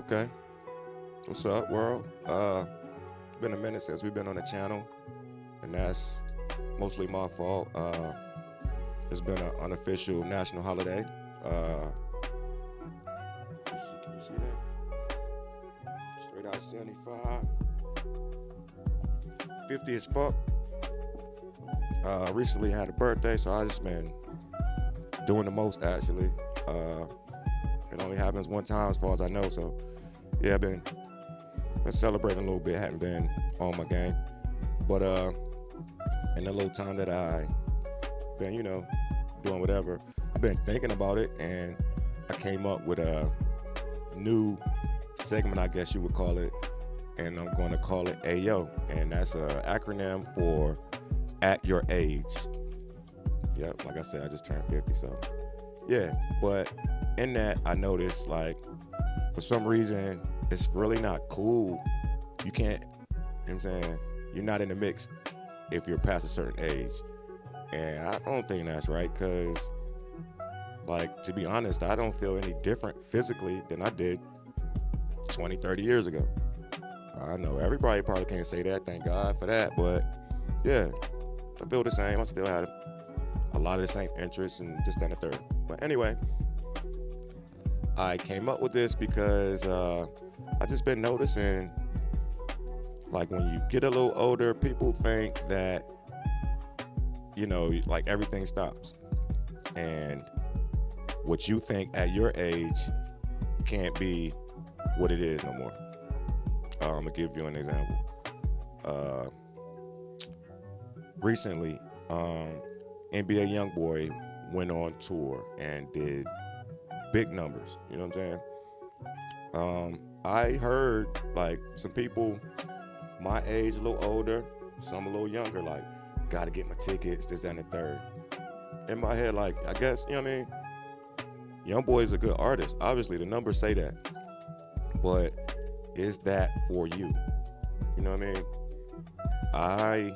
Okay. What's up, world? Been a minute since we've been on the channel, and that's mostly my fault. It's been an unofficial national holiday. Let's see, can you see that? Straight out 75. 50 as fuck. Recently had a birthday, so I just been doing the most actually. It only happens one time as far as I know, so yeah, I've been celebrating a little bit, hadn't been on my game. But in the little time that I been, doing whatever, I've been thinking about it, and I came up with a new segment, I guess you would call it, and I'm going to call it AYO, and that's an acronym for At Your Age. Yep, like I said, I just turned 50, so yeah. But in that, I noticed, like, for some reason, it's really not cool. You can't, you know what I'm saying? You're not in the mix if you're past a certain age. And I don't think that's right because, like, to be honest, I don't feel any different physically than I did 20, 30 years ago. I know everybody probably can't say that, thank God for that, but yeah, I feel the same. I still have a lot of the same interests and this, that, and the third. But anyway, I came up with this because I just been noticing, like, when you get a little older, people think that, like, everything stops. And what you think at your age can't be what it is no more. I'm gonna give you an example. Recently, NBA YoungBoy went on tour and did big numbers. You know what I'm saying? I heard, like, some people my age, a little older, some a little younger, like, gotta get my tickets, this, that, and the third. In my head, like, I guess, you know what I mean? YoungBoy is a good artist. Obviously, the numbers say that. But is that for you? You know what I mean?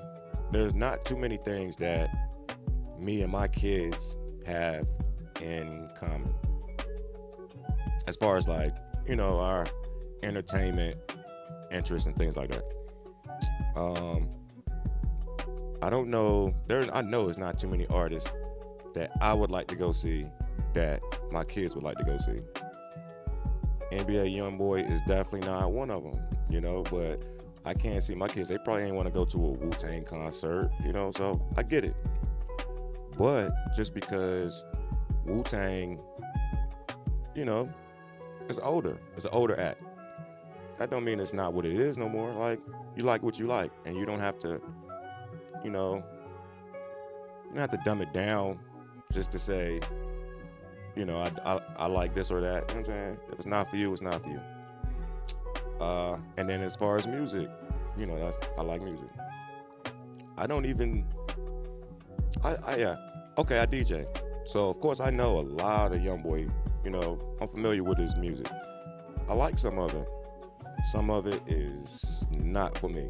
There's not too many things that me and my kids have in common. As far as, like, our entertainment interests and things like that. I don't know. I know there's not too many artists that I would like to go see that my kids would like to go see. NBA YoungBoy is definitely not one of them, but I can't see my kids. They probably ain't want to go to a Wu-Tang concert, so I get it. But just because Wu-Tang, it's older. It's an older act. That don't mean it's not what it is no more. Like, you like what you like, and you don't have to, you don't have to dumb it down just to say, I like this or that. You know what I'm saying? If it's not for you, it's not for you. And then as far as music, I like music. I don't even, okay, I DJ. So, of course, I know a lot of YoungBoy, I'm familiar with his music. I like some of it. Some of it is not for me.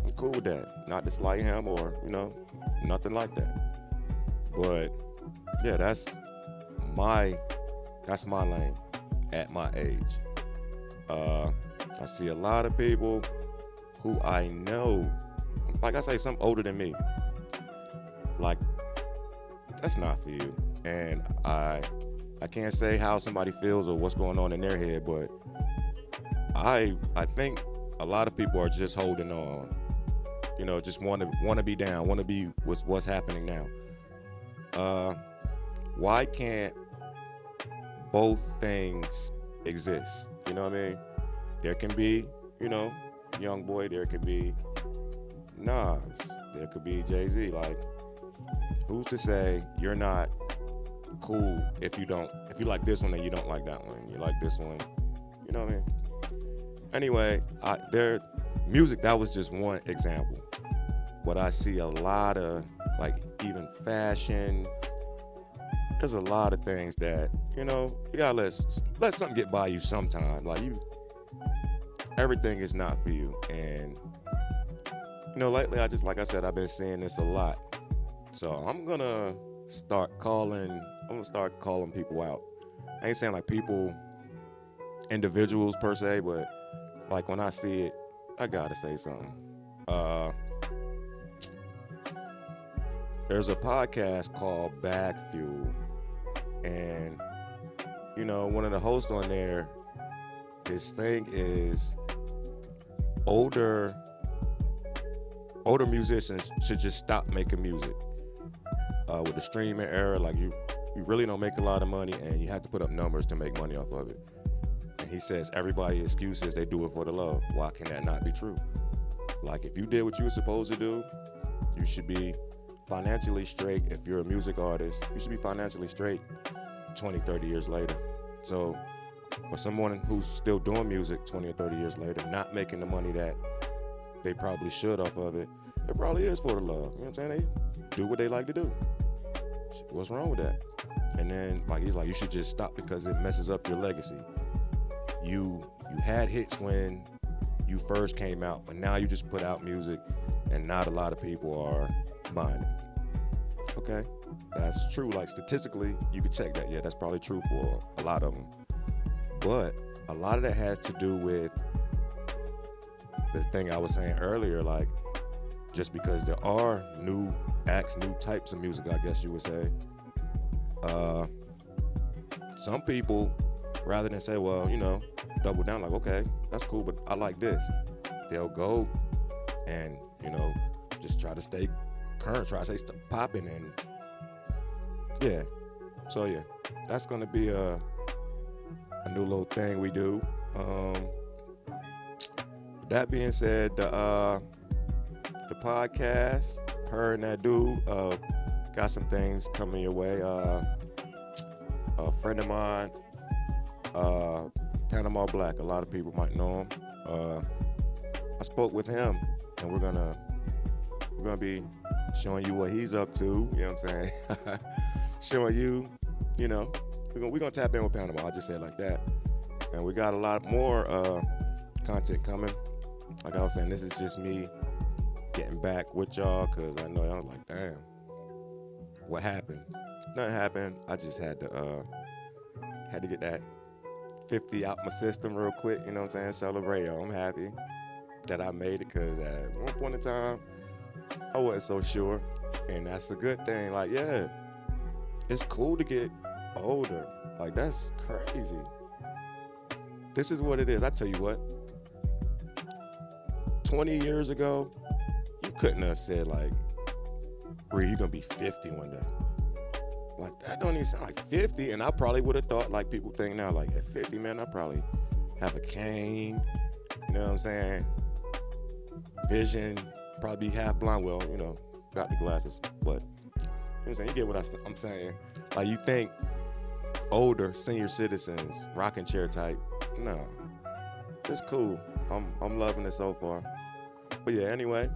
I'm cool with that. Not disliking him or, nothing like that. But, yeah, that's my lane at my age. I see a lot of people who I know, like I say, some older than me. Like, that's not for you. And I can't say how somebody feels or what's going on in their head, but I think a lot of people are just holding on. Just want to be down, want to be with what's happening now. Why can't both things exist? You know what I mean? There can be, YoungBoy. There could be Nas. There could be Jay-Z. Like, who's to say you're not cool if you like this one and you don't like that one? You like this one, you know what I mean? Anyway, music, that was just one example. But I see a lot of, like, even fashion. There's a lot of things that, you gotta let something get by you sometime. Like, everything is not for you. And, lately, like I said, I've been seeing this a lot. So I'm gonna start calling people out. I ain't saying, like, people individuals per se, but like when I see it, I gotta say something. There's a podcast called Bag Fuel, and one of the hosts on there, his thing is older musicians should just stop making music. With the streaming era, like you really don't make a lot of money, and you have to put up numbers to make money off of it. And he says everybody's excuses, they do it for the love. Why can that not be true? Like, if you did what you were supposed to do, you should be financially straight. If you're a music artist, you should be financially straight 20, 30 years later. So for someone who's still doing music 20 or 30 years later, not making the money that they probably should off of it, it probably is for the love. You know what I'm saying? They do what they like to do. What's wrong with that? And then he's like, you should just stop because it messes up your legacy. You had hits when you first came out, but now you just put out music and not a lot of people are buying it. Okay, that's true. Like, statistically, you could check that. Yeah, that's probably true for a lot of them. But a lot of that has to do with the thing I was saying earlier, like, just because there are new acts, new types of music, I guess you would say, some people, rather than say, well, double down, like, okay, that's cool, but I like this, they'll go and, just try to stay current, try to stay popping, and yeah. So yeah, that's gonna be a new little thing we do. That being said, the podcast, her and that dude, got some things coming your way. A friend of mine, Panama Black, a lot of people might know him. I spoke with him, and we're gonna be showing you what he's up to. You know what I'm saying? Showing you, we're gonna tap in with Panama. I just say it like that. And we got a lot more content coming. Like I was saying, this is just me getting back with y'all, because I know y'all like, damn, what happened? Nothing happened. I just had to get that 50 out my system real quick, you know what I'm saying? Celebrate. I'm happy that I made it, because at one point in time, I wasn't so sure, and that's a good thing. Like, yeah, it's cool to get older. Like, that's crazy. This is what it is. I tell you what, 20 years ago, you couldn't have said, like, Bree, you're gonna be 50 one day. Like, that don't even sound like 50. And I probably would have thought, like people think now, like, at 50, man, I probably have a cane, you know what I'm saying? Vision, probably be half blind. Well, got the glasses, but you know what I'm saying? You get what I'm saying? Like, you think older senior citizens, rocking chair type, no, it's cool. I'm loving it so far. But yeah, anyway,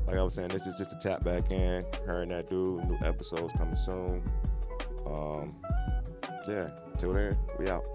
like I was saying, this is just a tap back in. Her and that dude, new episodes coming soon. Yeah, till then, we out.